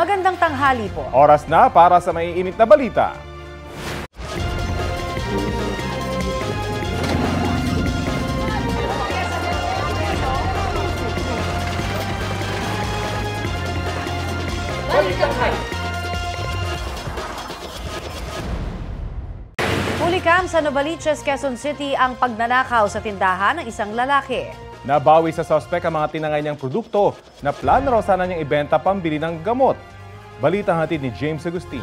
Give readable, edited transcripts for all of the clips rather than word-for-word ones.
Magandang tanghali po. Oras na para sa maiinit na balita. Hulikam sa Novaliches, Quezon City ang pagnanakaw sa tindahan ng isang lalaki. Nabawi sa suspect ang mga tinangay niyang produkto na plano raw sana niyang ibenta pambili ng gamot. Balita hatid ni James Agustin.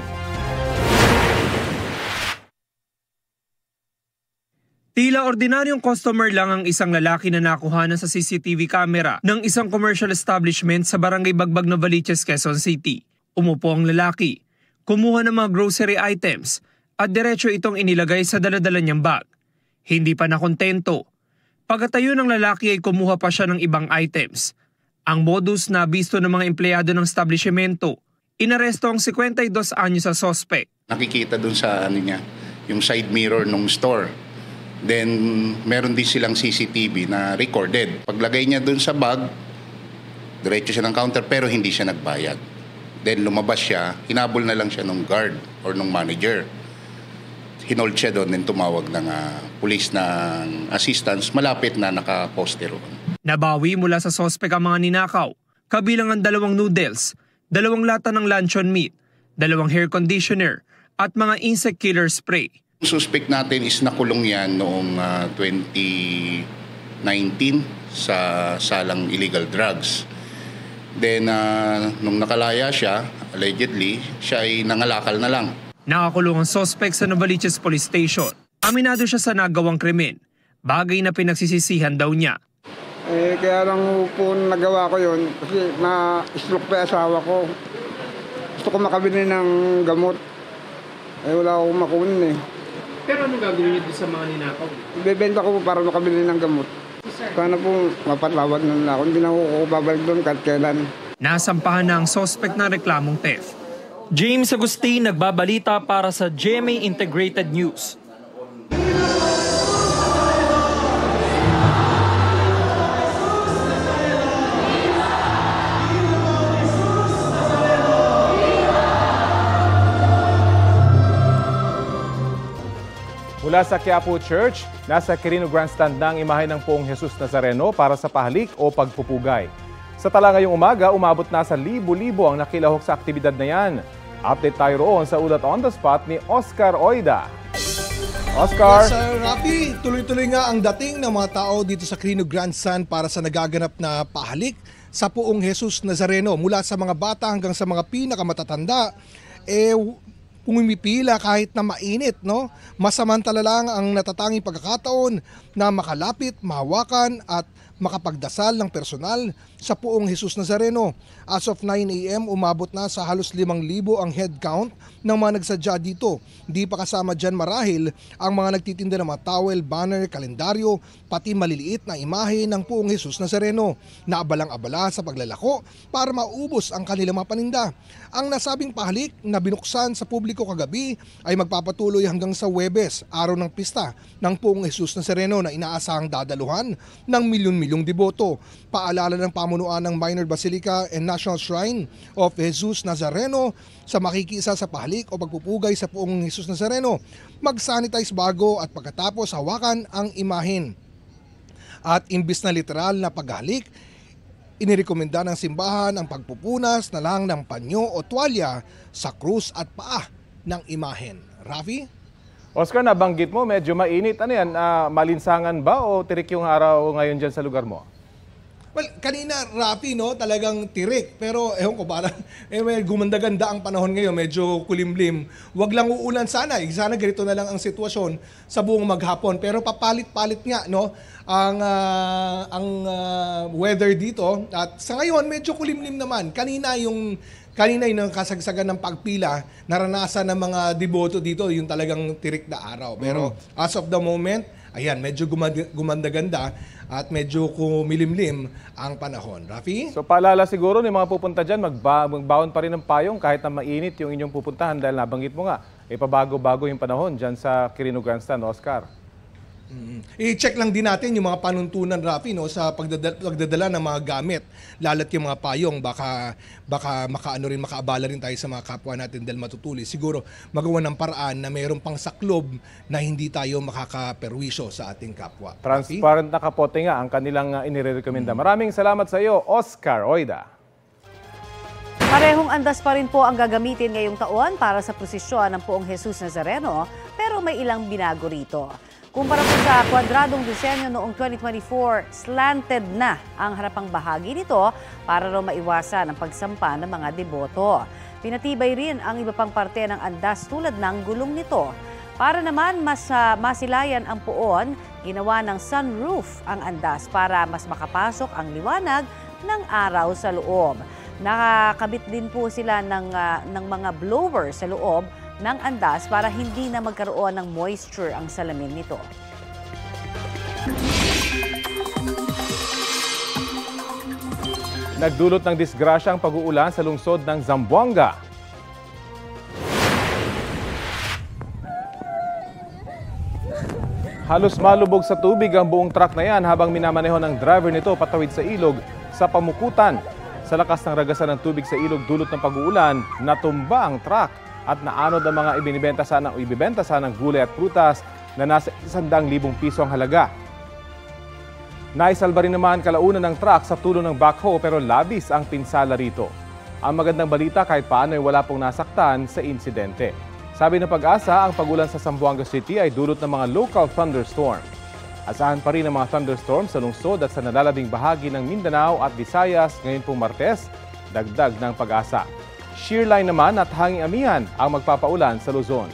Tila ordinaryong customer lang ang isang lalaki na nakuhanan sa CCTV camera ng isang commercial establishment sa Barangay Bagbag, Novaliches, Quezon City. Umupo ang lalaki, kumuha ng mga grocery items at diretso itong inilagay sa daladala niyang bag. Hindi pa nakontento. Pagkatayo ng lalaki ay kumuha pa siya ng ibang items. Ang modus na bisto ng mga empleyado ng establishmento, inaresto ang 52 anyos sa suspect. Nakikita dun sa niya, yung side mirror ng store. Then meron din silang CCTV na recorded. Paglagay niya dun sa bag, diretso siya ng counter pero hindi siya nagbayad. Then lumabas siya, hinabol na lang siya ng guard or ng manager. Hinold siya doon and tumawag ng pulis ng assistance malapit na nakaposte roon. Nabawi mula sa suspect ang mga ninakaw, kabilang ang 2 noodles, 2 lata ng luncheon meat, 2 hair conditioner at mga insect killer spray. Ang suspect natin is nakulong yan noong 2019 sa salang illegal drugs. Then nung nakalaya siya, allegedly, siya ay nangalakal na lang. Nakakulong ang suspect sa Novaliches Police Station. Aminado siya sa nagawang krimen, bagay na pinagsisisihan daw niya. Kaya lang po nagawa ko yun kasi na-stroke pa asawa ko. Gusto ko makabili ng gamot. Wala akong makunin eh. Pero anong gagawin niyo sa mga ninakaw? Ibebenta ko po para makabili ng gamot. Sana po mapatawad na ako. Hindi na ako babalik doon kahit kailan. Nasampahan na ang suspect ng reklamong theft. James Agustin nagbabalita para sa GMA Integrated News. Mula sa Quiapo Church, nasa Quirino Grandstand na ang imahe ng Poong Jesus Nazareno para sa pahalik o pagpupugay. Sa tala ngayong umaga, umabot na sa libo-libo ang nakilahok sa aktibidad na yan. Update tayo roon sa ulat on the spot ni Oscar Oida. Oscar! Yes, Rafi, tuloy-tuloy nga ang dating ng mga tao dito sa Quirino Grandstand para sa nagaganap na pahalik sa Poong Jesus Nazareno. Mula sa mga bata hanggang sa mga pinakamatatanda, pumipila kahit na mainit, no? Masamantala lang ang natatanging pagkakataon na makalapit, mahawakan at makapagdasal ng personal sa Poong Jesus Nazareno. As of 9 a.m., umabot na sa halos 5,000 ang head count ng mga nagsadya dito. Di pa kasama dyan marahil ang mga nagtitinda ng mga towel, banner, kalendaryo, pati maliliit na imahe ng Poong Jesus Nazareno na abalang-abala sa paglalako para maubos ang kanilang mga paninda. Ang nasabing pahalik na binuksan sa publiko kagabi ay magpapatuloy hanggang sa Huwebes, araw ng pista ng Poong Jesus Nazareno na inaasahang dadaluhan ng milyon-milyong deboto. Paalala ng pamunuan ng Minor Basilica and National Shrine of Jesus Nazareno sa makikisa sa pahalik o pagpupugay sa Poong Jesus Nazareno, mag-sanitize bago at pagkatapos hawakan ang imahen. At imbis na literal na paghalik, inirekomenda ng simbahan ang pagpupunas na lang ng panyo o tuwalya sa krus at paa ng imahen. Rafi? Oscar, nabanggit mo, medyo mainit. Ano yan, malinsangan ba o tirik yung araw ngayon dyan sa lugar mo? Well, kanina, Rafi, no, talagang tirik. Pero, ewan ko, parang gumanda-ganda ang panahon ngayon. Medyo kulimlim. Wag lang uulan sana. Sana ganito na lang ang sitwasyon sa buong maghapon. Pero papalit-palit nga, no, ang weather dito. At sa ngayon, medyo kulimlim naman. Kanina yung kasagsagan ng pagpila, naranasan ng mga deboto dito, yung talagang tirik na araw. Pero as of the moment, ayan, medyo gumanda-ganda at medyo kumilimlim ang panahon. Rafi? So paalala siguro ng mga pupunta dyan, magbaon pa rin ng payong kahit na mainit yung inyong pupuntahan dahil nabanggit mo nga, pabago-bago yung panahon dyan sa Quirino Grandstand, Oscar. I-check lang din natin yung mga panuntunan, Rafi, no, sa pagdadala ng mga gamit, lalo't yung mga payong, baka makaabala rin tayo sa mga kapwa natin dahil matutulis. Siguro magawa ng paraan na mayroon pang saklob na hindi tayo makakaperwisyo sa ating kapwa. Rafi? Transparent na kapote nga ang kanilang inirekomenda. Maraming salamat sa iyo, Oscar Oida. Parehong andas pa rin po ang gagamitin ngayong taon para sa prosesyon ng Poong Jesus Nazareno, pero may ilang binago rito. Kumpara po sa kwadradong disenyo noong 2024, slanted na ang harapang bahagi nito para raw maiwasan ang pagsampa ng mga deboto. Pinatibay rin ang iba pang parte ng andas tulad ng gulong nito. Para naman mas masilayan ang poon, ginawa ng sunroof ang andas para mas makapasok ang liwanag ng araw sa loob. Nakakabit din po sila ng mga blower sa loob ng andas para hindi na magkaroon ng moisture ang salamin nito. Nagdulot ng disgrasya ang pag-uulan sa lungsod ng Zamboanga. Halos malubog sa tubig ang buong truck na yan habang minamaneho ng driver nito patawid sa ilog sa Pamukutan. Sa lakas ng ragasan ng tubig sa ilog dulot ng pag-uulan, natumba ang truck at naanod ang mga ibinibenta sanang gulay at prutas na nasa 100,000 piso ang halaga. Naisalba rin naman kalaunan ng truck sa tulong ng backhoe pero labis ang pinsala rito. Ang magandang balita kahit paano ay wala pong nasaktan sa insidente. Sabi ng Pag-asa, ang pag-ulan sa Zamboanga City ay dulot ng mga local thunderstorm. Asahan pa rin ang mga thunderstorms sa lungsod at sa nalalabing bahagi ng Mindanao at Visayas ngayon pong Martes, dagdag ng Pag-asa. Shearline naman at hanging amihan ang magpapaulan sa Luzon.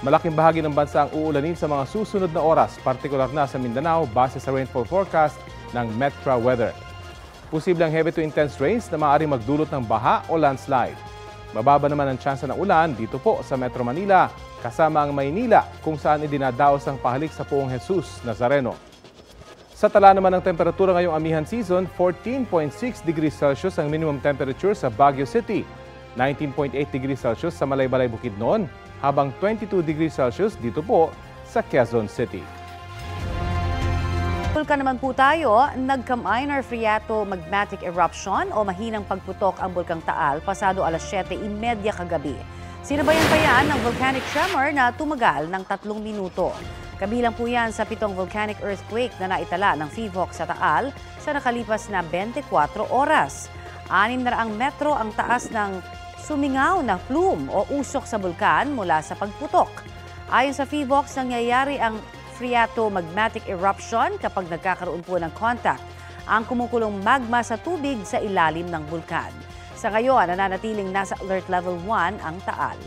Malaking bahagi ng bansa ang uulanin sa mga susunod na oras, partikular na sa Mindanao base sa rainfall forecast ng Metra Weather. Posible ang heavy to intense rains na maaaring magdulot ng baha o landslide. Mababa naman ang tsansa ng ulan dito po sa Metro Manila, kasama ang Maynila kung saan idinadaos ang pahalik sa Poong Jesus Nazareno. Sa tala naman ng temperatura ngayong amihan season, 14.6 degrees Celsius ang minimum temperature sa Baguio City, 19.8 degrees Celsius sa Malaybalay Bukidnon, habang 22 degrees Celsius dito po sa Quezon City. Bulkan naman po tayo, nagka-minor phreato magmatic eruption o mahinang pagputok ang Bulkang Taal pasado alas 7:30 kagabi. Sinabayan pa yan ng volcanic tremor na tumagal ng 3 minuto. Kabilang po yan sa 7 volcanic earthquake na naitala ng FIVOC sa Taal sa nakalipas na 24 oras. 600 metro ang taas ng sumingaw na plume o usok sa bulkan mula sa pagputok. Ayon sa FIVOC, nangyayari ang phreato magmatic eruption kapag nagkakaroon po ng contact ang kumukulong magma sa tubig sa ilalim ng bulkan. Sa ngayon, nananatiling nasa alert level 1 ang Taal.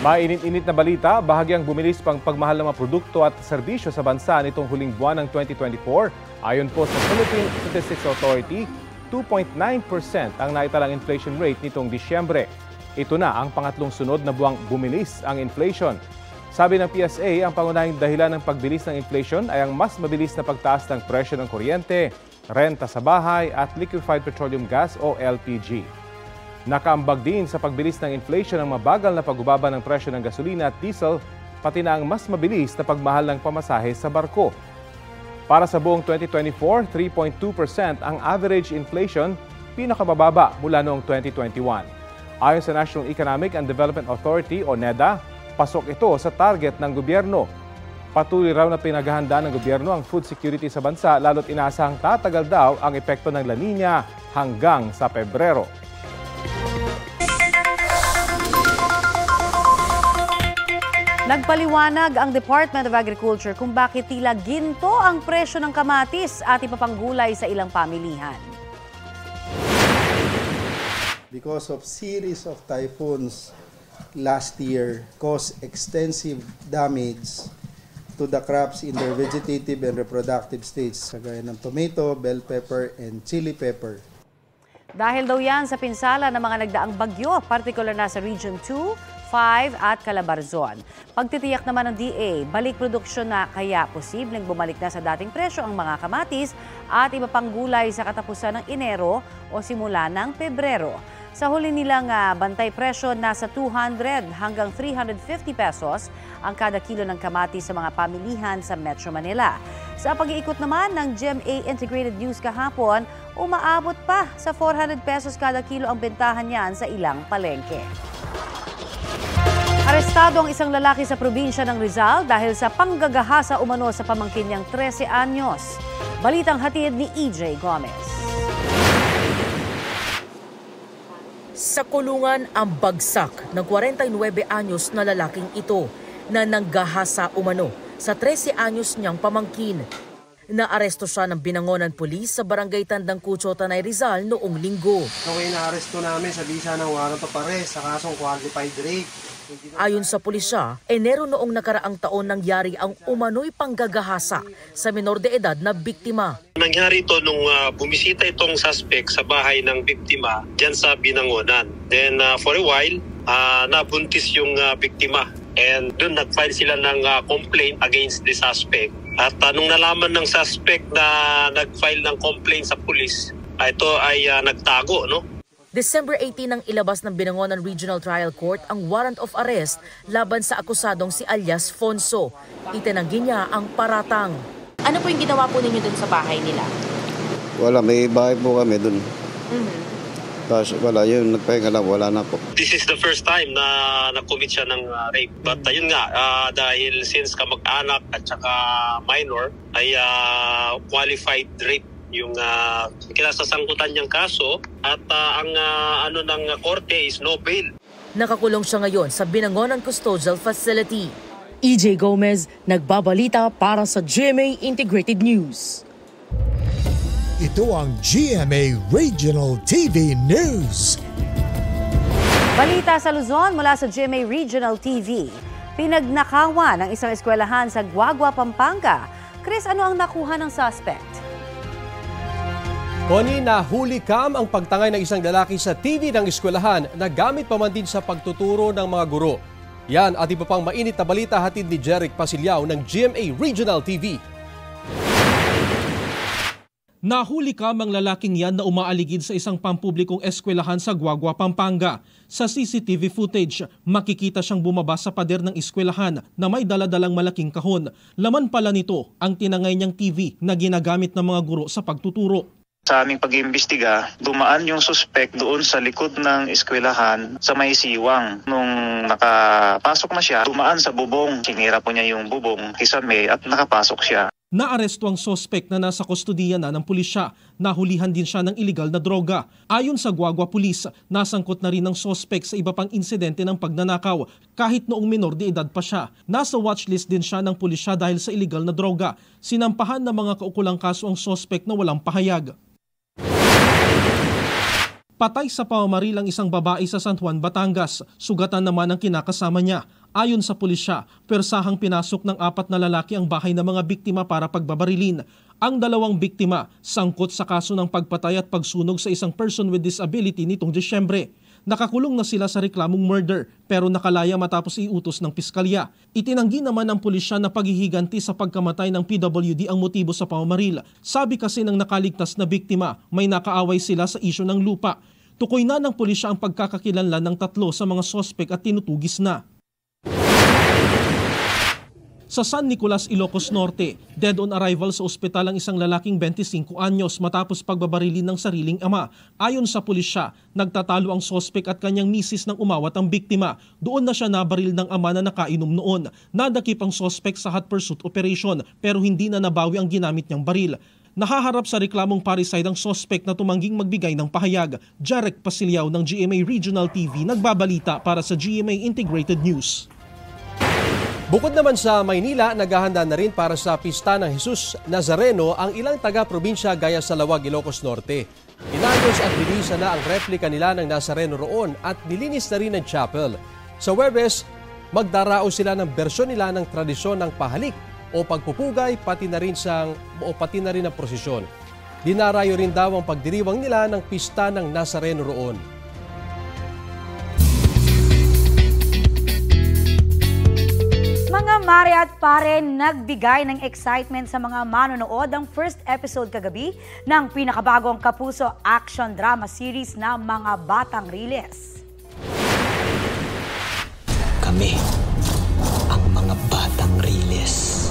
Mainit-init na balita, bahagyang bumilis pang pagmahal ng mga produkto at serbisyo sa bansa nitong huling buwan ng 2024. Ayon po sa Philippine Statistics Authority, 2.9% ang naitalang inflation rate nitong Disyembre. Ito na ang pangatlong sunod na buwang bumilis ang inflation. Sabi ng PSA, ang pangunahing dahilan ng pagbilis ng inflation ay ang mas mabilis na pagtaas ng presyo ng kuryente, renta sa bahay at liquefied petroleum gas o LPG. Nakaambag din sa pagbilis ng inflation ang mabagal na pagbaba ng presyo ng gasolina at diesel, pati na ang mas mabilis na pagmahal ng pamasahe sa barko. Para sa buong 2024, 3.2% ang average inflation, pinakamababa mula noong 2021. Ayon sa National Economic and Development Authority o NEDA, pasok ito sa target ng gobyerno. Patuloy raw na pinaghahandaan ng gobyerno ang food security sa bansa lalo't inaasahang tatagal daw ang epekto ng La Nina hanggang sa Pebrero. Nagpaliwanag ang Department of Agriculture kung bakit tila ginto ang presyo ng kamatis at iba pang gulay sa ilang pamilihan. Because of series of typhoons last year caused extensive damage to the crops in their vegetative and reproductive stages, kagaya ng tomato, bell pepper, and chili pepper. Dahil daw yan sa pinsala ng mga nagdaang bagyo, partikular na sa Region 2, 5 at Calabarzon. Pagtitiyak naman ng DA, balik produksyon na kaya posibleng bumalik na sa dating presyo ang mga kamatis at iba pang gulay sa katapusan ng Enero o simula ng Pebrero. Sa huli nilang bantay presyo, nasa 200 hanggang 350 pesos ang kada kilo ng kamatis sa mga pamilihan sa Metro Manila. Sa pag-iikot naman ng GMA Integrated News kahapon, umaabot pa sa 400 pesos kada kilo ang bentahan niyan sa ilang palengke. Arestado ang isang lalaki sa probinsya ng Rizal dahil sa panggagahasa umano sa pamangkin niyang 13 anyos. Balitang hatid ni EJ Gomez. Sa kulungan ang bagsak ng 49 anyos na lalaking ito na nanggahasa umano sa 13 anyos niyang pamangkin. Naaresto siya ng Binangonan Police sa Barangay Tandang Cucho, Tanay Rizal noong linggo. Okay, naaresto namin sa bisa ng warrant of arrest sa kasong qualified rape. Ayon sa pulisya, Enero noong nakaraang taon nangyari ang umano'y panggagahasa sa menor de edad na biktima. Nangyari ito nung bumisita itong suspect sa bahay ng biktima dyan sa Binangonan. Then for a while, nabuntis yung biktima. And doon nag-file sila ng complaint against the suspect. At nung nalaman ng suspect na nag-file ng complaint sa pulis, ito ay nagtago, no? December 18 nang ilabas ng Binangonan Regional Trial Court ang warrant of arrest laban sa akusadong si alias Fonso. Itinanggi niya ang paratang. Ano po yung ginawa po ninyo dun sa bahay nila? Wala, may bahay po kami dun. Tapos wala, yun, nagpahinga lang, wala na po. This is the first time na na-commit siya ng rape. But yun nga, dahil since kamag-anak at saka minor ay qualified rape yung kinasasangkutan niyang kaso at ang ng korte is no bail. Nakakulong siya ngayon sa Binangonan Custodial Facility. EJ Gomez, nagbabalita para sa GMA Integrated News. Ito ang GMA Regional TV News. Balita sa Luzon mula sa GMA Regional TV. Pinagnakawan ng isang eskwelahan sa Guagua, Pampanga. Chris, ano ang nakuha ng suspect? Connie, nahuli kam ang pagtangay ng isang lalaki sa TV ng eskwelahan na gamit pa man din sa pagtuturo ng mga guro. Yan at iba pang mainit na balita hatid ni Jeric Pasilyao ng GMA Regional TV. Nahuli kam ang lalaking yan na umaaligid sa isang pampublikong eskwelahan sa Guagua, Pampanga. Sa CCTV footage, makikita siyang bumaba sa pader ng eskwelahan na may daladalang malaking kahon. Laman pala nito ang tinangay niyang TV na ginagamit ng mga guro sa pagtuturo. Sa aming pag-iimbestiga, dumaan yung suspect doon sa likod ng eskwelahan sa may siwang. Nung nakapasok na siya, dumaan sa bubong. Sinira po niya yung bubong, kisame at nakapasok siya. Naaresto ang suspect na nasa kustodiya na ng pulisya. Nahulihan din siya ng iligal na droga. Ayon sa Guagua Police, nasangkot na rin ang suspect sa iba pang insidente ng pagnanakaw kahit noong minor de edad pa siya. Nasa watchlist din siya ng pulisya dahil sa iligal na droga. Sinampahan ng mga kaukulang kaso ang suspect na walang pahayag. Patay sa pamamaril ang isang babae sa San Juan, Batangas. Sugatan naman ang kinakasama niya. Ayon sa pulisya, persahang pinasok ng 4 na lalaki ang bahay ng mga biktima para pagbabarilin. Ang 2 biktima sangkot sa kaso ng pagpatay at pagsunog sa isang person with disability nitong Disyembre. Nakakulong na sila sa reklamong murder pero nakalaya matapos iutos ng piskalya. Itinanggi naman ng pulisya na paghihiganti sa pagkamatay ng PWD ang motibo sa pamamaril. Sabi kasi ng nakaligtas na biktima, may nakaaway sila sa isyu ng lupa. Tukoy na ng pulisya ang pagkakakilanlan ng 3 sa mga sospek at tinutugis na. Sa San Nicolas, Ilocos Norte, dead on arrival sa ospital ang isang lalaking 25 anyos matapos pagbabarilin ng sariling ama. Ayon sa pulisya, nagtatalo ang sospek at kanyang misis nang umawat ang biktima. Doon na siya nabaril ng ama na nakainom noon. Nadakip ang sospek sa hot pursuit operation pero hindi na nabawi ang ginamit niyang baril. Nahaharap sa reklamong parricide ang sospek na tumangging magbigay ng pahayag. Jeric Pasilyao ng GMA Regional TV nagbabalita para sa GMA Integrated News. Bukod naman sa Maynila, naghahanda na rin para sa Pista ng Jesus Nazareno ang ilang taga-probinsya gaya sa Lawag, Ilocos Norte. Inayos at nilinisan na ang replika nila ng Nazareno roon at nilinis na rin ang chapel. Sa Huwebes, magdarao sila ng bersyon nila ng tradisyon ng pahalik o pagpupugay pati na rin ang prosesyon. Dinarayo rin daw ang pagdiriwang nila ng Pista ng Nazareno roon. Mga Mga mare at pare, nagbigay ng excitement sa mga manonood ang first episode kagabi ng pinakabagong kapuso action drama series na Mga Batang Riles. Kami, ang Mga Batang Riles.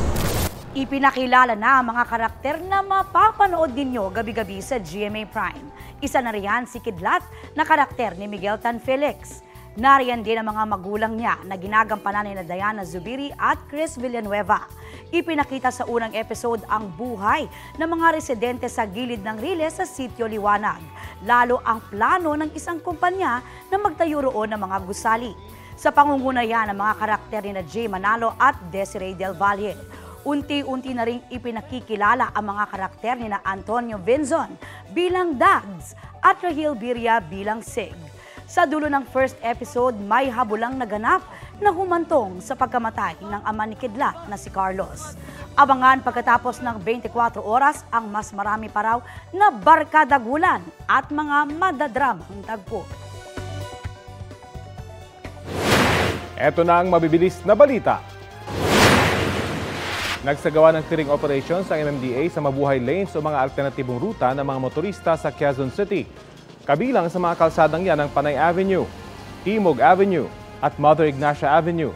Ipinakilala na ang mga karakter na mapapanood ninyo gabi-gabi sa GMA Prime. Isa na riyan si Kidlat na karakter ni Miguel Tan Felix. Nariyan din ang mga magulang niya na ginagampanan ni Diana Zubiri at Chris Villanueva. Ipinakita sa unang episode ang buhay ng mga residente sa gilid ng Riles sa Sitio Liwanag. Lalo ang plano ng isang kumpanya na magtayo roon ng mga gusali. Sa pangunguna yan ng mga karakter ni Jay Manalo at Desiree Del Valle. Unti-unti na ring ipinakikilala ang mga karakter ni Antonio Vinzon bilang Dags at Rahil Birria bilang Sig. Sa dulo ng first episode, may habulang naganap na humantong sa pagkamatay ng ama ni Kidlat na si Carlos. Abangan pagkatapos ng 24 oras ang mas marami pa raw na barkadagulan at mga madadramang tagpo. Ito na ang mabibilis na balita. Nagsagawa ng clearing operations ang MMDA sa mabuhay lanes o mga alternatibong ruta ng mga motorista sa Quezon City. Kabilang sa mga kalsadang yan ang Panay Avenue, Timog Avenue at Mother Ignacia Avenue.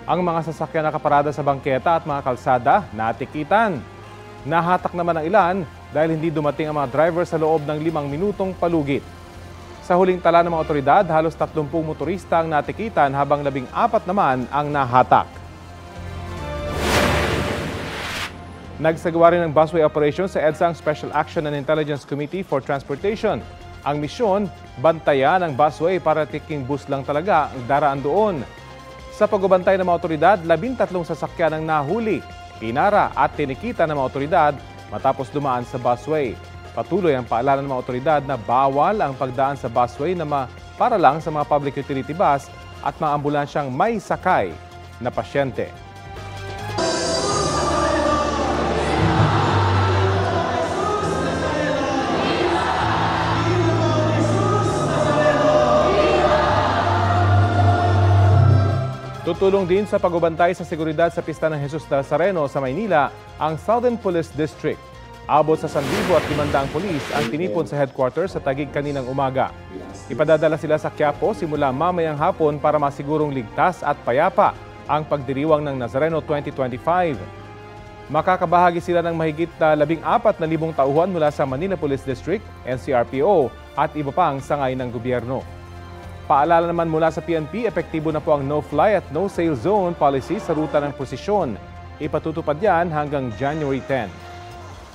Ang mga sasakyan nakaparada sa bangketa at mga kalsada natikitan. Nahatak naman ang ilan dahil hindi dumating ang mga driver sa loob ng 5 minutong palugit. Sa huling tala ng mga otoridad, halos 30 motorista ang natikitan habang 14 naman ang nahatak. Nagsagawa rin ng busway operation sa EDSA ang Special Action and Intelligence Committee for Transportation. Ang misyon, bantayan ang busway para tiking bus lang talaga ang daraan doon. Sa pagbabantay ng mga otoridad, 13 sasakyan ang nahuli, pinara at tinikita ng mga otoridad matapos dumaan sa busway. Patuloy ang paalala ng mga otoridad na bawal ang pagdaan sa busway na para lang sa mga public utility bus at mga ambulansyang may sakay na pasyente. Tutulong din sa pagbabantay sa seguridad sa Pista ng Jesus Nazareno sa Maynila ang Southern Police District. Abot sa 1,500 pulis ang tinipon sa headquarters sa Taguig kaninang umaga. Ipadadala sila sa Quiapo simula mamayang hapon para masigurong ligtas at payapa ang pagdiriwang ng Nazareno 2025. Makakabahagi sila ng mahigit 14,000 tauhan mula sa Manila Police District, NCRPO at iba pang sangay ng gobyerno. Paalala naman mula sa PNP, epektibo na po ang no-fly at no-sail zone policy sa ruta ng prosesyon. Ipatutupad yan hanggang January 10.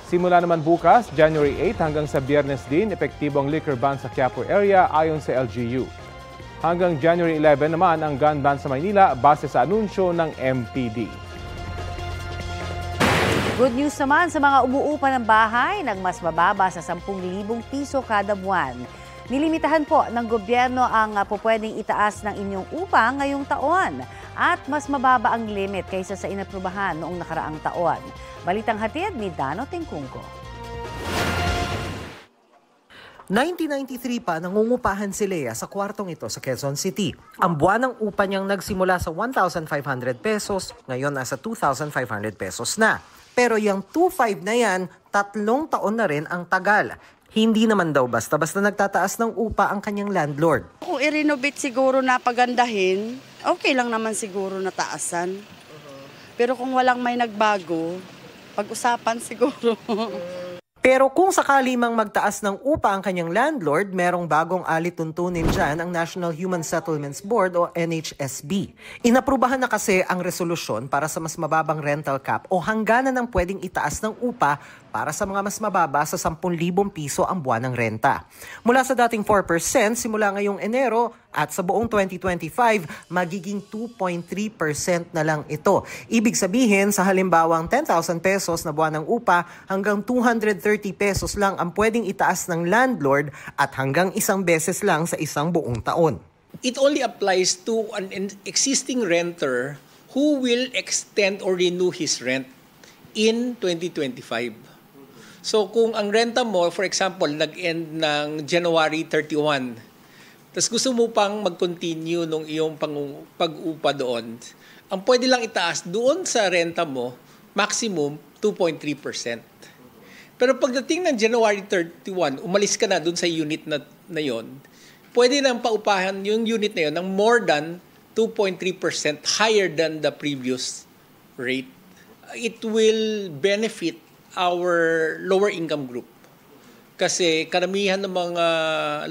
Simula naman bukas, January 8 hanggang sa Biyernes din, epektibo ang liquor ban sa Quiapo area ayon sa LGU. Hanggang January 11 naman ang gun ban sa Maynila base sa anunsyo ng MPD. Good news naman sa mga umuupa ng bahay ng mas mababa sa 10,000 piso kada buwan. Nilimitahan po ng gobyerno ang pupwedeng itaas ng inyong upa ngayong taon at mas mababa ang limit kaysa sa inaprubahan noong nakaraang taon. Balitang hatid ni Dano Tingkungko. 1993 pa nangungupahan si Lea sa kwartong ito sa Quezon City. Ang buwan ng upa niyang nagsimula sa 1,500 pesos, ngayon nasa 2,500 pesos na. Pero yung 2,500 na yan, 3 taon na rin ang tagal. Hindi naman daw basta-basta nagtataas ng upa ang kanyang landlord. Kung i-renovate siguro na pagandahin, okay lang naman siguro na taasan. Pero kung walang may nagbago, pag-usapan siguro. Pero kung sakali mang magtaas ng upa ang kanyang landlord, merong bagong alituntunin dyan ang National Human Settlements Board o NHSB. Inaprubahan na kasi ang resolusyon para sa mas mababang rental cap o hangganan ng pwedeng itaas ng upa para sa mga mas mababa sa 10,000 piso ang buwan ng renta. Mula sa dating 4% simula ngayong Enero at sa buong 2025, magiging 2.3% na lang ito. Ibig sabihin, sa halimbawang 10,000 pesos na buwan ng upa, hanggang 230 pesos lang ang pwedeng itaas ng landlord at hanggang 1 beses lang sa isang buong taon. It only applies to an existing renter who will extend or renew his rent in 2025. So kung ang renta mo, for example, nag-end ng January 31, tapos gusto mo pang mag-continue nung iyong pag-upa doon, Ang pwede lang itaas doon sa renta mo, maximum 2.3%. Pero pagdating ng January 31, umalis ka na doon sa unit na yon, pwede nang paupahan yung unit na yon ng more than 2.3% higher than the previous rate. It will benefit our lower income group. Kasi karamihan ng mga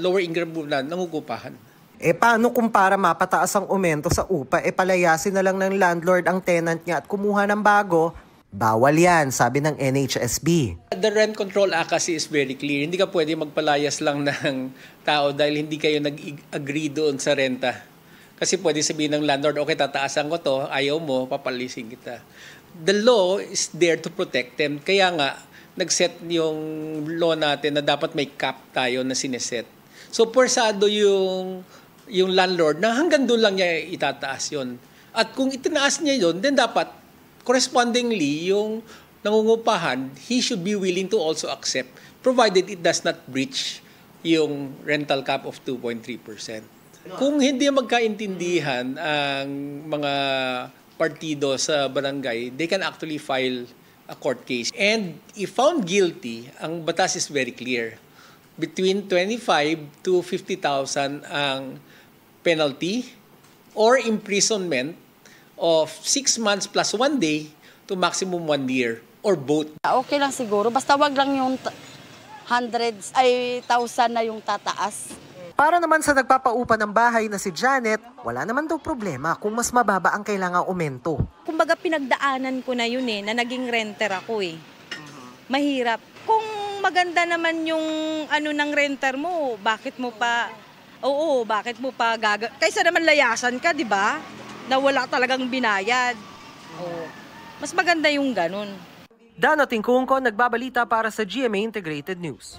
lower income group na nangukupahan. Paano kung para mapataas ang aumento sa upa, palayasin na lang ng landlord ang tenant niya at kumuha ng bago? Bawal yan, sabi ng NHSB. The Rent Control Act kasi is very clear. Hindi ka pwede magpalayas lang ng tao dahil hindi kayo nag-agree doon sa renta. Kasi pwede sabihin ng landlord, okay, tataasan ko to, ayaw mo, papalisin kita. The law is there to protect them. Kaya nga, nag-set yung law natin na dapat may cap tayo na sineset. So, persado yung landlord na hanggang doon lang niya itataas yon. At kung itinaas niya yon, then dapat correspondingly yung nangungupahan, he should be willing to also accept provided it does not breach yung rental cap of 2.3%. Kung hindi magkaintindihan ang mga partido sa barangay, they can actually file a court case. And if found guilty, ang batas is very clear. Between 25 to 50,000 ang penalty or imprisonment of 6 months plus 1 day to maximum 1 year or both. Okay lang siguro, basta wag lang yung hundreds ay 1,000 na yung tataas. Para naman sa nagpapaupa ng bahay na si Janet, wala naman daw problema kung mas mababa ang kailangang aumento. Kumbaga pinagdaanan ko na yun na naging renter ako Mahirap. Kung maganda naman yung ng renter mo, bakit mo pa kaysa naman layasan ka, di ba? Na wala talagang binayad. Mas maganda yung ganun. Dano Tingkungko, nagbabalita para sa GMA Integrated News.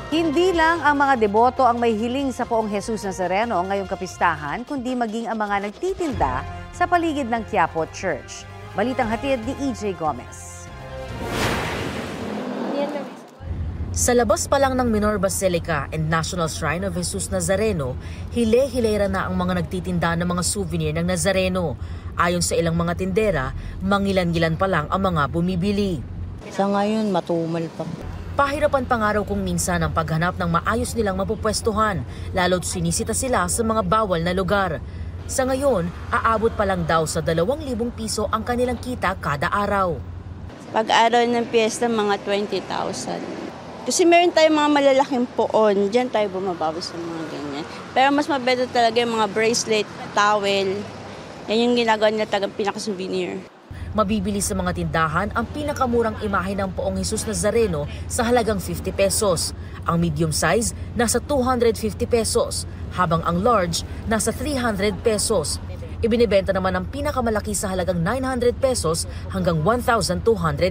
Hindi lang ang mga deboto ang may hiling sa Poong Jesus Nazareno ngayong kapistahan, kundi maging ang mga nagtitinda sa paligid ng Quiapo Church. Balitang hatid ni EJ Gomez. Sa labas pa lang ng Minor Basilica and National Shrine of Jesus Nazareno, hile-hilera na ang mga nagtitinda ng mga souvenir ng Nazareno. Ayon sa ilang mga tindera, mangilan-gilan pa lang ang mga bumibili. Sa ngayon, matumal pa. Pahirapan pangaraw kung minsan ang paghanap ng maayos nilang mapupwestuhan, lalo't sinisita sila sa mga bawal na lugar. Sa ngayon, aabot pa lang daw sa 2,000 piso ang kanilang kita kada araw. Pag-araw ng piyesta, mga 20,000. Kasi meron tayong mga malalaking poon, dyan tayo bumabawi sa mga ganyan. Pero mas mabeto talaga yung mga bracelet, towel, yan yung ginagawa nila talagang pinaka-souvenir. Mabibili sa mga tindahan ang pinakamurang imahe ng Poong Jesus Nazareno sa halagang 50 pesos. Ang medium size nasa 250 pesos, habang ang large nasa 300 pesos. Ibinibenta naman ang pinakamalaki sa halagang 900 pesos hanggang 1,200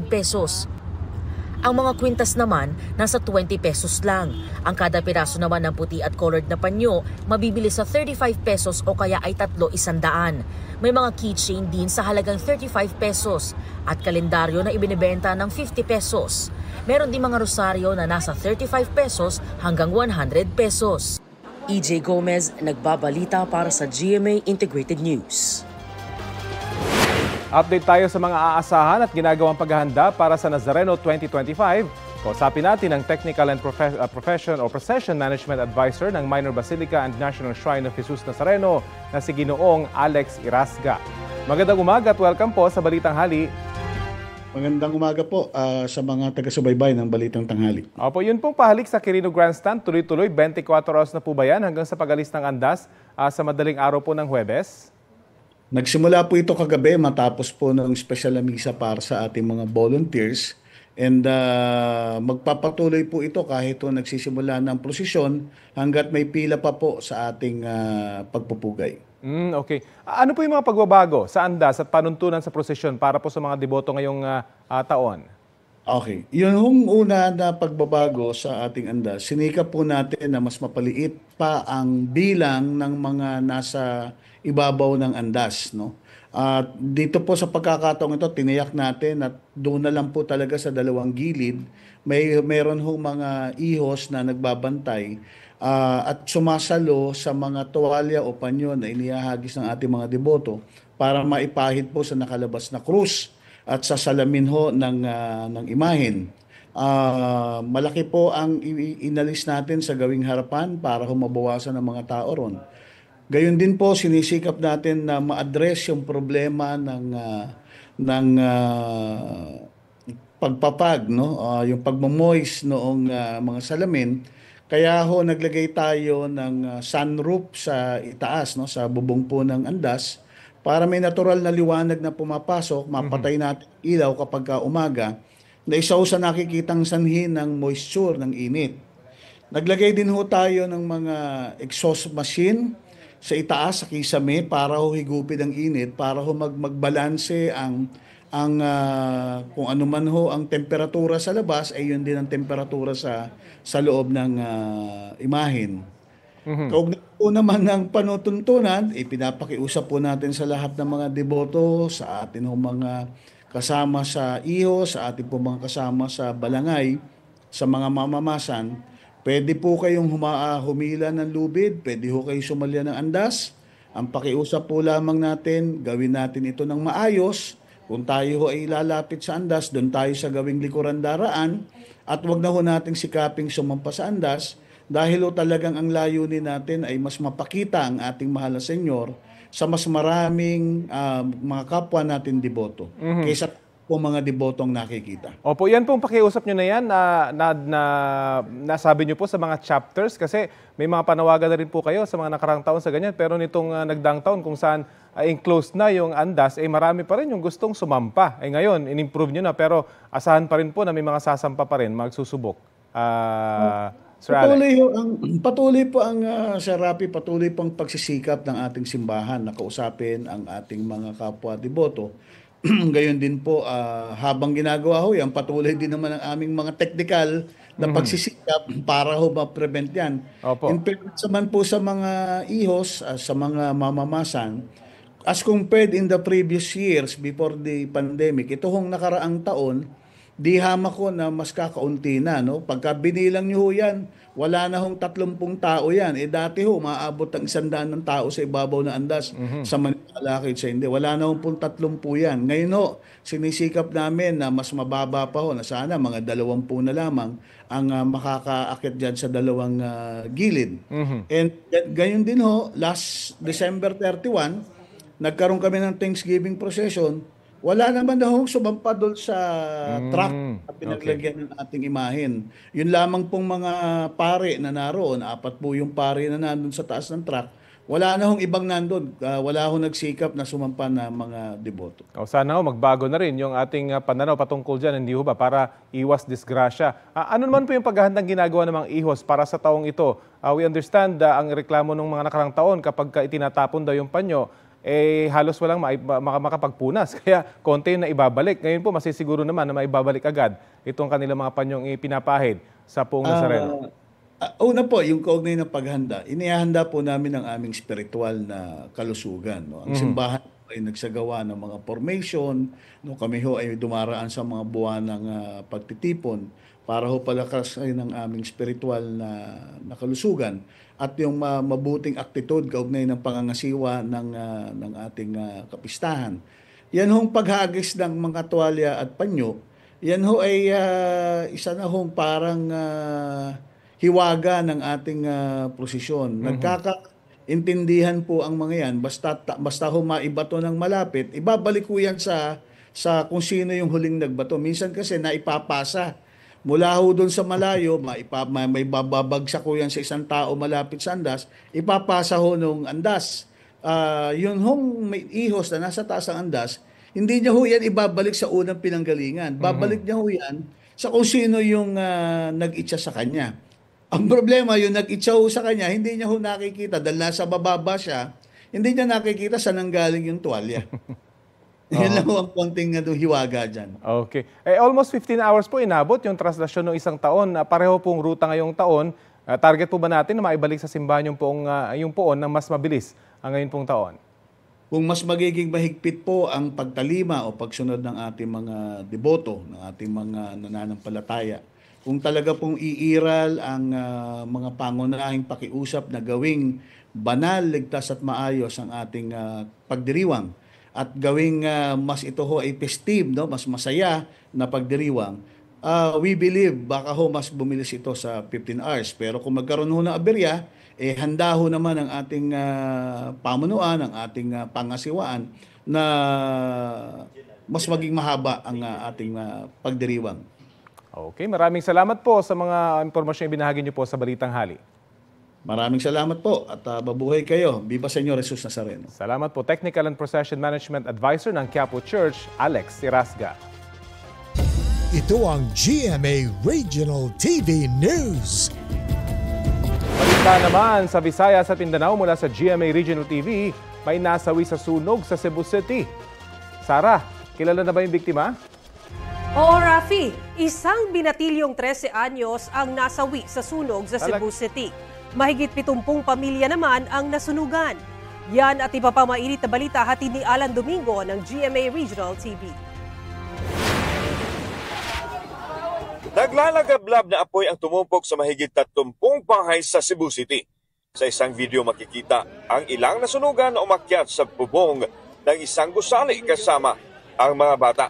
pesos. Ang mga kwintas naman nasa 20 pesos lang. Ang kada piraso naman ng puti at colored na panyo mabibili sa 35 pesos o kaya ay 300. May mga keychain din sa halagang 35 pesos at kalendaryo na ibinibenta ng 50 pesos. Meron din mga rosaryo na nasa 35 pesos hanggang 100 pesos. EJ Gomez, nagbabalita para sa GMA Integrated News. Update tayo sa mga aasahan at ginagawang paghahanda para sa Nazareno 2025. Kausapin natin ang Technical and Procession Management Advisor ng Minor Basilica and National Shrine of Jesus Nazareno na si Ginoong Alex Irasga. Magandang umaga at welcome po sa Balitang Hali. Magandang umaga po sa mga taga-subaybay ng Balitang Tanghali. Opo, yun pong pahalik sa Quirino Grandstand. Tuloy-tuloy, 24 oras na po ba yan hanggang sa pagalis ng andas sa madaling araw po ng Huwebes? Nagsimula po ito kagabi matapos po ng special na misa para sa ating mga volunteers. And magpapatuloy po ito kahit nagsisimula ng prosesyon hanggat may pila pa po sa ating pagpupugay. Okay. Ano po yung mga pagbabago sa andas at panuntunan sa prosesyon para po sa mga deboto ngayong taon? Okay. Yung una na pagbabago sa ating andas, sinikap po natin na mas mapaliit pa ang bilang ng mga nasa ibabaw ng andas, no? At dito po sa pagkakataong ito, tiniyak natin at doon na lang po talaga sa dalawang gilid, meron hong mga ihos na nagbabantay at sumasalo sa mga tuwalya o panyo na inihahagis ng ating mga deboto para maipahid po sa nakalabas na krus at sa salamin ho ng imahen. Malaki po ang inalis natin sa gawing harapan para mabawasan ng mga tao ron. Gayon din po, sinisikap natin na ma-address yung problema ng pagpapag, no? Yung pagmamoist noong mga salamin. Kaya ho naglagay tayo ng sunroof sa itaas, no? Sa bubong po ng andas para may natural na liwanag na pumapasok, mapatay natin ilaw kapag umaga, na isa sa nakikitang sanhi ng moisture, ng init. Naglagay din ho tayo ng mga exhaust machine sa itaas, sa kisame, para ho higupin ang init, para ho magbalanse ang kung ano man ho ang temperatura sa labas, ay yun din ang temperatura sa loob ng imahen. Kaugnay po naman ng panutuntunan, ipinapakiusap po natin sa lahat ng mga deboto, sa atin ho mga kasama sa iho, sa atin po mga kasama sa balangay, sa mga mamamasan. Pwede po kayong humila ng lubid, pwede ho kayong sumalya ng andas. Ang pakiusap po lamang natin, gawin natin ito ng maayos. Kung tayo ho ay lalapit sa andas, doon tayo sa gawing likuran daraan. At wag na ho nating sikaping sumampa sa andas, dahil ho talagang ang layunin natin ay mas mapakita ang ating mahal na Senyor sa mas maraming mga kapwa natin deboto. Kaysa po mga debotong nakikita. Opo, yan pong pakiusap nyo na yan nasabi nyo po sa mga chapters, kasi may mga panawagan na rin po kayo sa mga nakarang taon sa ganyan, pero nitong nagdaang taon kung saan enclosed na yung andas, marami pa rin yung gustong sumampa. Ngayon, in-improve nyo na, pero asahan pa rin po na may mga sasampa pa rin, magsusubok. Sir Patuloy po ang Sir Rapi, patuloy pang pagsisikap ng ating simbahan na kausapin ang ating mga kapwa deboto. Gayon din po, habang ginagawa ho yan, patuloy din naman ang aming mga technical na pagsisikap para ho ma-prevent yan. In fairness naman po sa mga ihos, sa mga mamamasan, as compared in the previous years before the pandemic, ito hong nakaraang taon, di hamak ko na mas kakaunti na. No? Pagka binilang nyo ho yan, wala na hong 30 tao yan. Dati ho, maabot ang 100 ng tao sa ibabaw ng andas sa Manila, sa hindi. Wala na hong 30 yan. Ngayon ho, sinisikap namin na mas mababa pa ho, na sana mga 20 na lamang ang makakaakit dyan sa dalawang gilid. And gayon din ho, last December 31, nagkaroon kami ng Thanksgiving procession. Wala naman na hong sumampa doon sa truck at pinaglagyan ng ating imahen. Yun lamang pong mga pare na naroon, 4 po yung pare na nandun sa taas ng truck. Wala na hong ibang nandun. Wala hong nagsikap na sumampa na mga deboto. Sana ho, magbago na rin yung ating pananaw patungkol dyan, hindi ho ba, para iwas disgrasya. Ano naman po yung paghahandang ginagawa ng mga ihos para sa taong ito? We understand ang reklamo ng mga nakarang taon kapag itinatapon daw yung panyo, halos walang makapagpunas. Kaya konti na ibabalik. Ngayon po, masisiguro naman na maibabalik agad itong kanilang mga panyong ipinapahid sa Poong Nazareno. Una po, yung kaugnay ng paghanda, inihahanda po namin ang aming spiritual na kalusugan. No? Ang simbahan ay nagsagawa ng mga formation. No? Kami ho ay dumaraan sa mga buwan ng pagtitipon para ho palakasin ng aming spiritual na kalusugan at yung mabuting aktitude kaugnay ng pangangasiwa ng ating kapistahan. Yan hong paghagis ng mga tuwalya at panyo, yan ho ay isa na hong parang hiwaga ng ating prosesyon. Nagkakaintindihan po ang mga yan, basta ho maibato ng malapit, ibabalik ko yan sa kung sino yung huling nagbato. Minsan kasi naipapasa. Mula ho doon sa malayo, may bababagsak ko yan sa isang tao malapit sa andas, ipapasa ho nung andas. Yun hong may ihos na nasa taas ng andas, hindi niya ho yan ibabalik sa unang pinanggalingan. Babalik niya ho yan sa kung sino yung nag-itsa sa kanya. Ang problema, yung nag-itsa ho sa kanya, hindi niya ho nakikita dahil nasa bababa siya, hindi niya nakikita saan nanggaling yung tuwalya. Yan lang ang konting hiwaga dyan. Okay. Almost 15 hours po inabot yung translasyon ng isang taon. Pareho pong ruta ngayong taon. Target po ba natin na maibalik sa simbahan yung poon na mas mabilis ang ngayon pong taon? kung mas magiging mahigpit po ang pagtalima o pagsunod ng ating mga deboto, ng ating mga nananampalataya, kung talaga pong iiral ang mga pangunahing pakiusap na gawing banal, ligtas at maayos ang ating pagdiriwang at gawing mas ito ho ay festive, no? Mas masaya na pagdiriwang, we believe baka ho mas bumilis ito sa 15 hours. Pero kung magkaroon ho ng aberya, handa ho naman ang ating pamunuan, ang ating pangasiwaan na mas maging mahaba ang ating pagdiriwang. Okay, maraming salamat po sa mga impormasyon ibinahagi niyo po sa Balitang Hali. Maraming salamat po at mabuhay kayo. Viva Señor Jesus Nazareno. Salamat po, Technical and Procession Management Advisor ng Quiapo Church, Alex Irasga. Ito ang GMA Regional TV News. Balita naman sa Visayas at Mindanao mula sa GMA Regional TV, may nasawi sa sunog sa Cebu City. Sara, kilala na ba yung biktima? Oo, Rafi. Isang binatilyong 13 anyos ang nasawi sa sunog sa Cebu City. Mahigit 70 pamilya naman ang nasunugan. Yan at iba pa mainit na balita hatid ni Alan Domingo ng GMA Regional TV. Naglalagablab na apoy ang tumumpok sa mahigit 30 bahay sa Cebu City. Sa isang video makikita ang ilang nasunugan na umakyat sa bubong ng isang gusali kasama ang mga bata.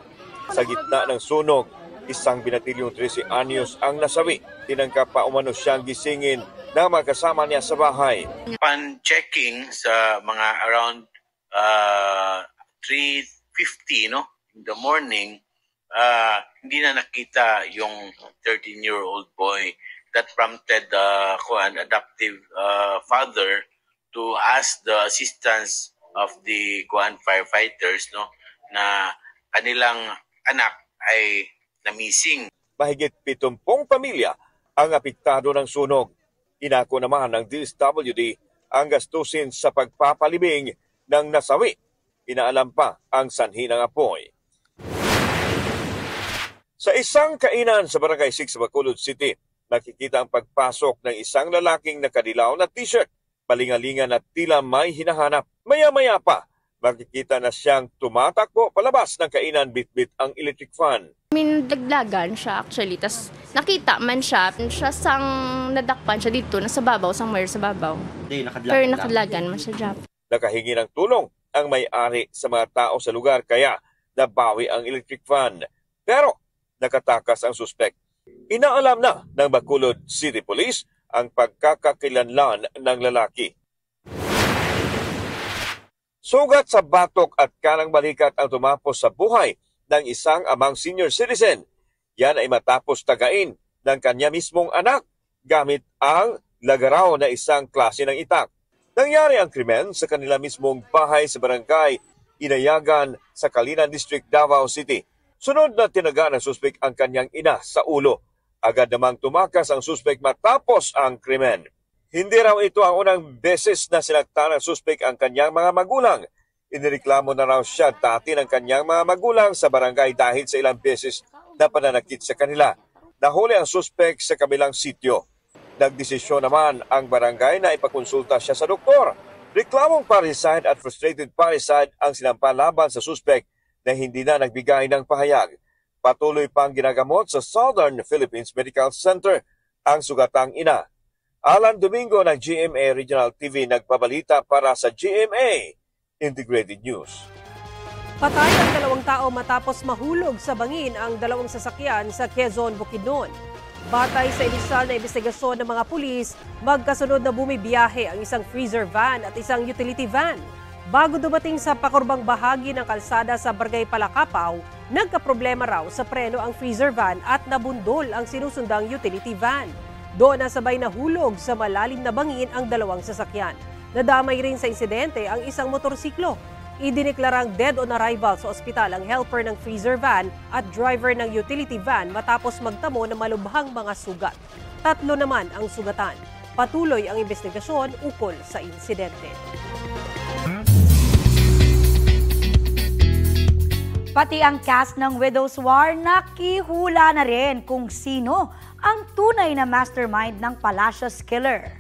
Sa gitna ng sunog, isang binatilyong 13 anyos ang nasawi. Tinangka pa umano siyang gisingin na magkasama niya sa bahay. Upon checking sa mga around 3:50 in the morning, hindi na nakita yung 13-year-old boy. That prompted the adoptive father to ask the assistance of the firefighters na kanilang anak ay na-missing. Mahigit 70 pamilya ang apektado ng sunog. Inako naman ng DSWD ang gastusin sa pagpapalibing ng nasawi. Inaalam pa ang sanhi ng apoy. Sa isang kainan sa Barangay 6 Bacolod City, nakikita ang pagpasok ng isang lalaking nakadilaw na t-shirt. Palingalingan at tila may hinahanap. Maya-maya pa, makikita na siyang tumatakbo palabas ng kainan bitbit ang electric fan. Daglagan siya actually, tas nakita man siya sang nadakpan siya dito, nasa babaw, somewhere sa babaw. Pero nakadlagan man siya dyan. Nakahingi ng tulong ang may-ari sa mga tao sa lugar kaya nabawi ang electric fan. Pero nakatakas ang suspect. Inaalam na ng Bacolod City Police ang pagkakakilanlan ng lalaki. Sugat sa batok at kanang balikat ang tumapos sa buhay ng isang amang senior citizen. Yan ay matapos tagain ng kanya mismong anak gamit ang lagaraw na isang klase ng itak. Nangyari ang krimen sa kanila mismong bahay sa barangay Inayagan sa Calinan District, Davao City. Sunod na tinaga ng suspek ang kanyang ina sa ulo. Agad namang tumakas ang suspek matapos ang krimen. Hindi raw ito ang unang beses na sinaktan ng suspek ang kanyang mga magulang. Inireklamo na raw siya dati ng kanyang mga magulang sa barangay dahil sa ilang beses na pananakit sa kanila. Nahuli ang suspek sa kabilang sityo. Nagdesisyon naman ang barangay na ipakonsulta siya sa doktor. Reklamong parricide at frustrated parricide ang sinampa laban sa suspek na hindi na nagbigay ng pahayag. Patuloy pang ginagamot sa Southern Philippines Medical Center ang sugatang ina. Alan Domingo ng GMA Regional TV nagpabalita para sa GMA Integrated News. Patay ang 2 tao matapos mahulog sa bangin ang 2 sasakyan sa Quezon, Bukidnon. Batay sa inisyal na investigasyon ng mga pulis, magkasunod na bumibiyahe ang isang freezer van at isang utility van. Bago dumating sa pakurbang bahagi ng kalsada sa Barangay Palakapaw, nagkaproblema raw sa preno ang freezer van at nabundol ang sinusundang utility van. Doon nasabay nahulog sa malalim na bangin ang 2 sasakyan. Nadamay rin sa insidente ang isang motorsiklo. Idineklarang dead on arrival sa ospital ang helper ng freezer van at driver ng utility van matapos magtamo ng malubhang mga sugat. 3 naman ang sugatan. Patuloy ang investigasyon ukol sa insidente. Pati ang cast ng Widow's War nakihula na rin kung sino ang tunay na mastermind ng Palacios Killer.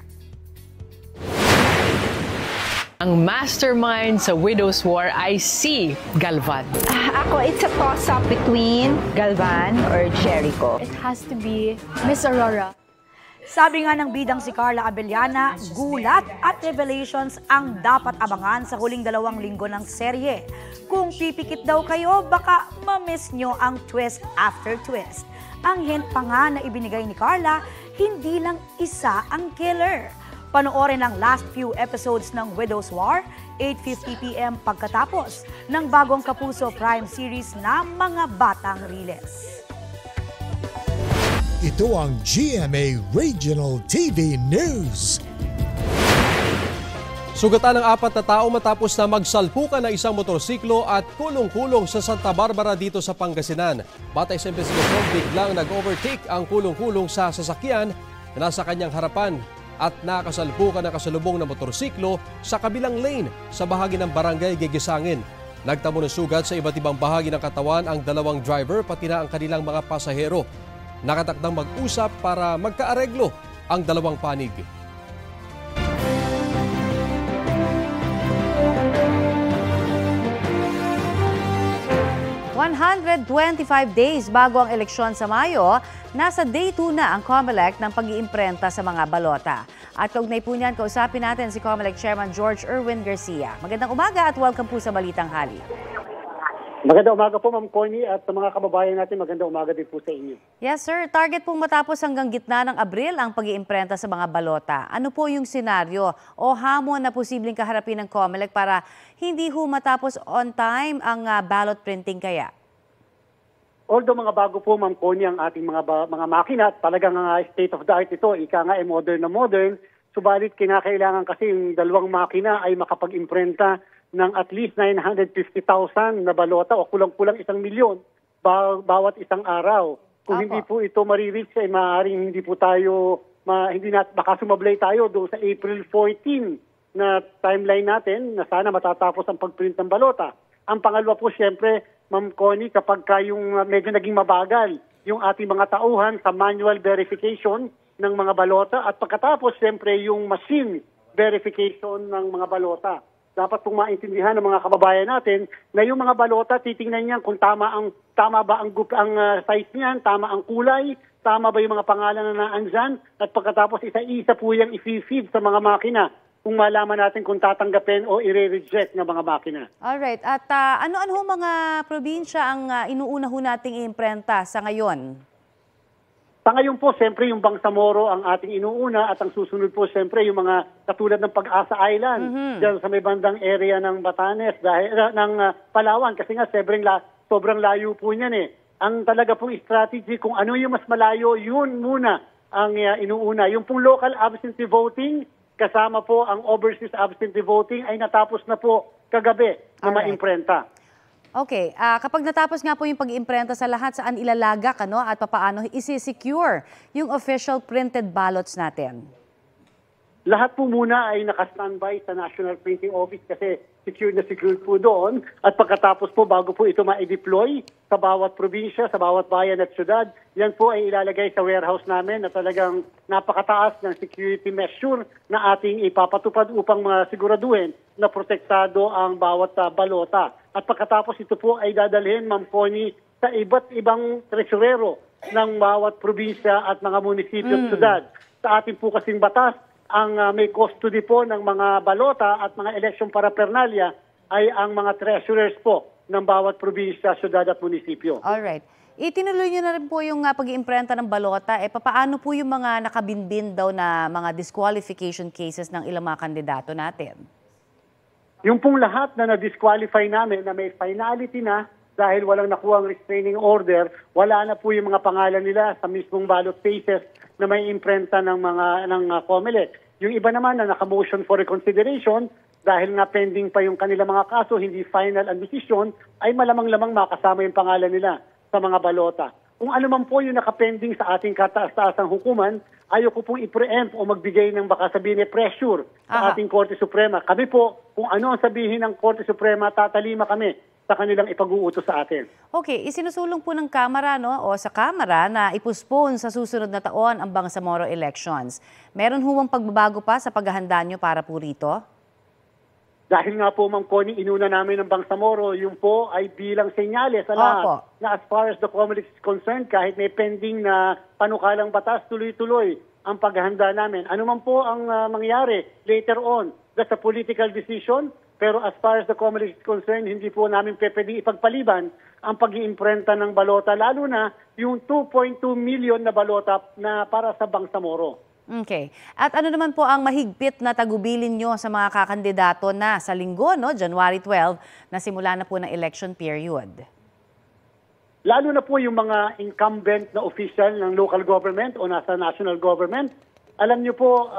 Ang mastermind sa Widow's War ay si Galvan. Ako, it's a toss-up between Galvan or Jericho. It has to be Miss Aurora. Sabi nga ng bidang si Carla Abellana, gulat at revelations ang dapat abangan sa huling 2 linggo ng serye. Kung pipikit daw kayo, baka ma-miss nyo ang twist after twist. Ang hint pa nga na ibinigay ni Carla, hindi lang isa ang killer. Panoorin ang last few episodes ng Widow's War, 8:50 p.m. pagkatapos ng bagong Kapuso Prime series na Mga Batang Riles. Ito ang GMA Regional TV News. Sugatan ng 4 na tao matapos na magsalpukan ng isang motorsiklo at kulong-kulong sa Santa Barbara dito sa Pangasinan. Batay sa investigasyon, biglang nag-overtake ang kulong-kulong sa sasakyan na nasa kanyang harapan at nakasalpukan ng kasalubong na motorsiklo sa kabilang lane sa bahagi ng barangay Gigisangin. Nagtamo ng sugat sa iba't ibang bahagi ng katawan ang 2 driver pati na ang kanilang mga pasahero. Nakatakdang mag-usap para magkaareglo ang 2 panig. $125 days bago ang eleksyon sa Mayo, nasa day 2 na ang COMELEC ng pag-iimprenta sa mga balota. At kaugnay po niyan, kausapin natin si COMELEC Chairman George Erwin Garcia. Magandang umaga at welcome po sa Balitang Hali. Magandang umaga po, Ma'am Connie, at sa mga kababayan natin, magandang umaga din po sa inyo. Yes, sir. Target pong matapos hanggang gitna ng Abril ang pag-iimprenta sa mga balota. Ano po yung senaryo o hamon na posibleng kaharapin ng COMELEC para hindi ho matapos on time ang ballot printing kaya? Although mga bago po, Ma'am Connie, ang ating mga makina, talagang state of the art ito, ika nga modern na modern, subalit kinakailangan kasi yung 2 makina ay makapag-imprenta ng at least 950,000 na balota o kulang-kulang 1 milyon bawat isang araw. Kung hindi po ito marireach, ay maaaring hindi po tayo, baka sumablay tayo doon sa April 14 na timeline natin na sana matatapos ang pagprint ng balota. Ang pangalawa po, siyempre, Ma'am Connie, kapag yung medyo naging mabagal yung ating mga tauhan sa manual verification ng mga balota at pagkatapos, siyempre, yung machine verification ng mga balota. Dapat pong maintindihan ng mga kababayan natin na yung mga balota, titingnan niyan kung tama ba ang size niyan, tama ang kulay, tama ba yung mga pangalan na naandyan, at pagkatapos isa-isa po yung i-feed sa mga makina kung malaman natin kung tatanggapin o i-reject ng mga makina. Alright. At ano-ano mga probinsya ang inuuna ho nating i-imprenta sa ngayon? Sa ngayon po, siyempre yung Bangsamoro ang ating inuuna at ang susunod po siyempre yung mga katulad ng Pag-asa Island dyan sa may bandang area ng Batanes, ng Palawan kasi nga sobrang layo po niyan eh. Ang talaga pong strategy kung ano yung mas malayo, yun muna ang inuuna. Yung pong local absentee voting, kasama po ang overseas absentee voting ay natapos na po kagabi na maimprenta. Okay, kapag natapos nga po yung pag-imprenta sa lahat, saan ilalagak at papaano isi-secure yung official printed ballots natin? Lahat po muna ay naka-standby sa National Printing Office kasi secure po doon. At pagkatapos po, bago po ito ma-deploy sa bawat probinsya, sa bawat bayan at syudad, yan po ay ilalagay sa warehouse namin na talagang napakataas ng security measure na ating ipapatupad upang siguraduhin na protektado ang bawat balota. At pagkatapos ito po ay dadalhin, Ma'am Connie, sa iba't ibang tresurero ng bawat probinsya at mga munisipyo at syudad. Sa ating po kasing batas, ang may custody po ng mga balota at mga election paraphernalia ay ang mga treasurers po ng bawat probinsya, syudad at munisipyo. Alright. Itinuloy nyo na rin po yung pag-iimprenta ng balota. Papaano po yung mga nakabinbin daw na mga disqualification cases ng ilang mga kandidato natin? Yung pong lahat na na-disqualify namin na may finality na dahil walang nakuha ang restraining order, wala na po yung mga pangalan nila sa mismong ballot cases na may imprenta ng COMELEC. Yung iba naman na naka-motion for reconsideration, dahil nga pending pa yung kanilang mga kaso, hindi final ang decision, ay malamang-lamang makasama yung pangalan nila sa mga balota. Kung ano man po yung nakapending sa ating kataas-taasang hukuman, ayoko pong i-preempt o magbigay ng baka sabihin pressure sa ating Korte Suprema. Kami po, kung ano ang sabihin ng Korte Suprema, tatalima kami sa kanilang ipag-uutos sa atin. Okay, isinusulong po ng Kamara o sa Kamara na ipospone sa susunod na taon ang Bangsamoro elections. Meron huwang pagbabago pa sa paghahanda nyo para po rito? Dahil nga po, Ma'am Connie, inuna namin ng Bangsamoro, yung po ay bilang senyales sa lahat na as far as the Comelec is concerned, kahit may pending na panukalang batas, tuloy-tuloy ang paghahanda namin. Ano man po ang mangyari later on, that's a political decision, pero as far as the Comelec is concerned, hindi po namin pwedeng ipagpaliban ang pag-iimprenta ng balota, lalo na yung 2.2 million na balota na para sa Bangsamoro. Okay. At ano naman po ang mahigpit na tagubilin nyo sa mga kakandidato na sa linggo, no, January 12, na simula na po ng election period? Lalo na po yung mga incumbent na official ng local government o nasa national government. Alam nyo po,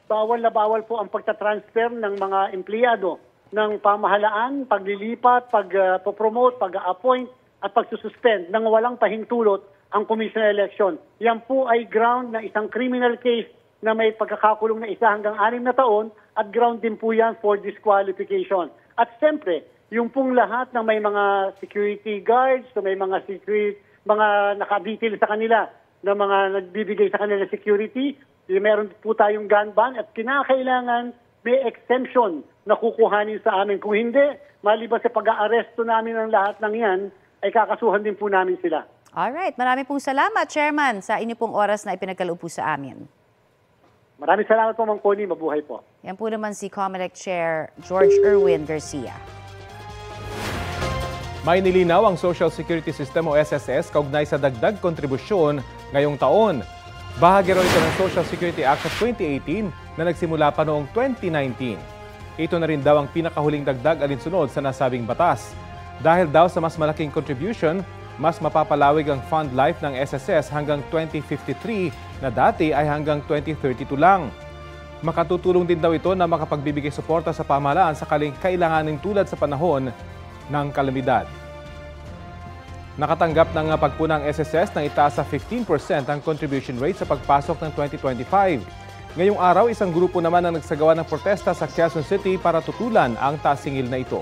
bawal na bawal po ang pagtatransfer ng mga empleyado ng pamahalaan, paglilipat, pag-promote, pag-appoint at pagsususpend ng walang pahintulot ang Commission on Election. Yan po ay ground na isang criminal case na may pagkakakulong na 1 hanggang 6 na taon at ground din po yan for disqualification. At siyempre, yung pong lahat ng may mga security guards, may mga nakadetail sa kanila na mga nagbibigay sa kanila security, meron po tayong gun ban at kinakailangan may exemption na kukuhanin sa amin. Kung hindi, maliban sa pag-aaresto namin ng lahat ng yan, ay kakasuhan din po namin sila. Alright, maraming pong salamat, Chairman, sa inyo pong oras na ipinagkaloob po sa amin. Maraming salamat po, Ma'am Connie. Mabuhay po. Yan po naman si Comelec Chair George Erwin Garcia. May nilinaw ang Social Security System o SSS kaugnay sa dagdag kontribusyon ngayong taon. Bahagi raw ito ng Social Security Act of 2018 na nagsimula pa noong 2019. Ito na rin daw ang pinakahuling dagdag alinsunod sa nasabing batas. Dahil daw sa mas malaking contribution, mas mapapalawig ang fund life ng SSS hanggang 2053 na dati ay hanggang 2032 lang. Makatutulong din daw ito na makapagbibigay suporta sa pamahalaan sakaling kailanganin tulad sa panahon ng kalamidad. Nakatanggap ng pagpunang SSS na itaas sa 15% ang contribution rate sa pagpasok ng 2025. Ngayong araw, isang grupo naman ang nagsagawa ng protesta sa Quezon City para tutulan ang taas-singil na ito.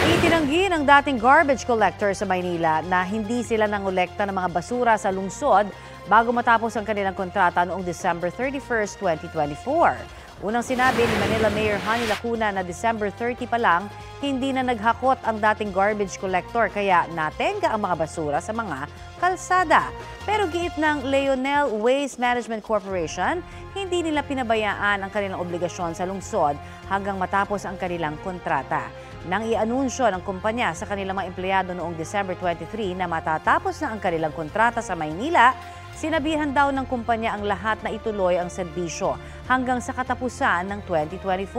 Itinanggi ng dating garbage collector sa Maynila na hindi sila nangolekta ng mga basura sa lungsod bago matapos ang kanilang kontrata noong December 31, 2024. Unang sinabi ni Manila Mayor Honey Lacuna na December 30 pa lang, hindi na naghakot ang dating garbage collector kaya natenga ang mga basura sa mga kalsada. Pero giit ng Leonel Waste Management Corporation, hindi nila pinabayaan ang kanilang obligasyon sa lungsod hanggang matapos ang kanilang kontrata. Nang i-anunsyo ng kumpanya sa kanilang mga empleyado noong December 23 na matatapos na ang kanilang kontrata sa Maynila, sinabihan daw ng kumpanya ang lahat na ituloy ang serbisyo hanggang sa katapusan ng 2024.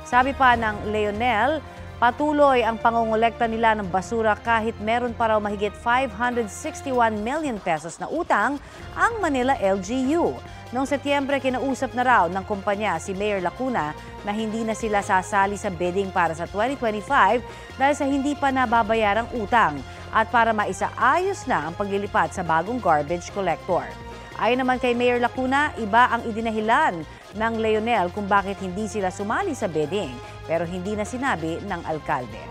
Sabi pa ng Leonel, patuloy ang pangongolekta nila ng basura kahit meron pa raw mahigit 561 million pesos na utang ang Manila LGU. Noong Setyembre, kinausap na raw ng kumpanya si Mayor Lacuna na hindi na sila sasali sa bidding para sa 2025 dahil sa hindi pa nababayarang utang at para maisaayos na ang paglilipat sa bagong garbage collector. Ayon naman kay Mayor Lacuna, iba ang idinahilan ng Leonel kung bakit hindi sila sumali sa bidding pero hindi na sinabi ng alkalde.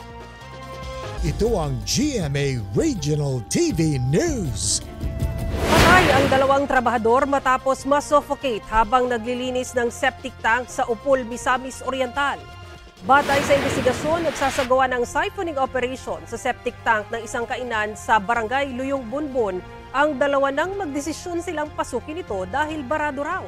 Ito ang GMA Regional TV News. Patay ang 2 trabahador matapos ma-suffocate habang naglilinis ng septic tank sa Upol, Misamis Oriental. Batay sa investigasyon, nagsasagawa ng siphoning operation sa septic tank ng isang kainan sa Barangay Luyong Bunbon. Ang 2 nang magdesisyon silang pasukin ito dahil barado raw.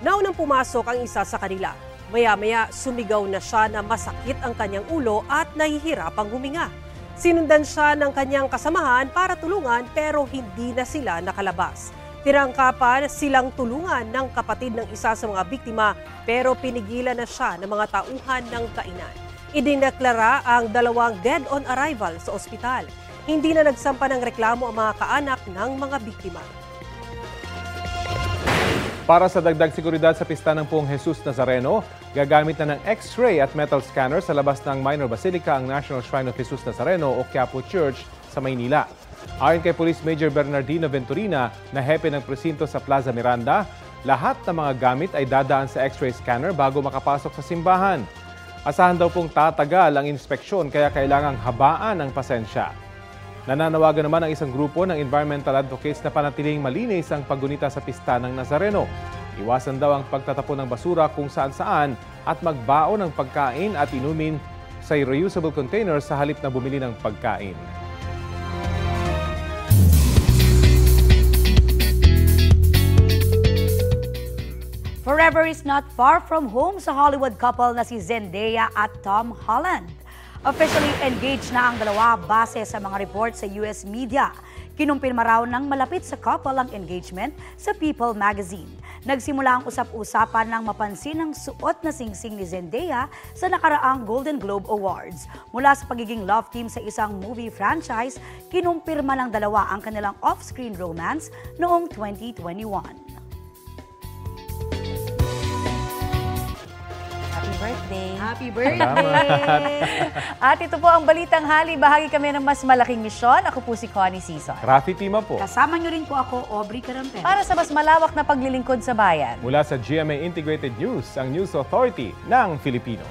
Naunang pumasok ang isa sa kanila. Maya-maya sumigaw na siya na masakit ang kanyang ulo at nahihirapang huminga. Sinundan siya ng kanyang kasamahan para tulungan pero hindi na sila nakalabas. Tinangkapan silang tulungan ng kapatid ng isa sa mga biktima pero pinigilan na siya ng mga tauhan ng kainan. Idineklara ang 2 dead on arrival sa ospital. Hindi na nagsampa ng reklamo ang mga kaanak ng mga biktima. Para sa dagdag seguridad sa pista ng Poong Jesus Nazareno, gagamit na ng X-ray at metal scanner sa labas ng Minor Basilica ang National Shrine of Jesus Nazareno o Quiapo Church sa Maynila. Ayon kay Police Major Bernardino Venturina na hepe ng presinto sa Plaza Miranda, lahat ng mga gamit ay dadaan sa X-ray scanner bago makapasok sa simbahan. Asahan daw pong tatagal ang inspeksyon kaya kailangang habaan ang pasensya. Nananawagan naman ang isang grupo ng environmental advocates na panatiling malinis ang paggunita sa pista ng Nazareno. Iwasan daw ang pagtatapon ng basura kung saan-saan at magbaon ng pagkain at inumin sa reusable container sa halip na bumili ng pagkain. Forever is not far from home sa Hollywood couple na si Zendaya at Tom Holland. Officially engaged na ang dalawa base sa mga reports sa US media. Kinumpirma raw ng malapit sa couple ang engagement sa People magazine. Nagsimula ang usap-usapan ng mapansin ang suot na singsing ni Zendaya sa nakaraang Golden Globe Awards. Mula sa pagiging love team sa isang movie franchise, kinumpirma ng dalawa ang kanilang off-screen romance noong 2021. Happy birthday! At ito po ang Balitang Hali. Bahagi kami ng mas malaking misyon. Ako po si Connie Sison. Rafi Tima po. Kasama niyo rin po ako, Aubrey Carampel. Para sa mas malawak na paglilingkod sa bayan. Mula sa GMA Integrated News, ang News Authority ng Filipino.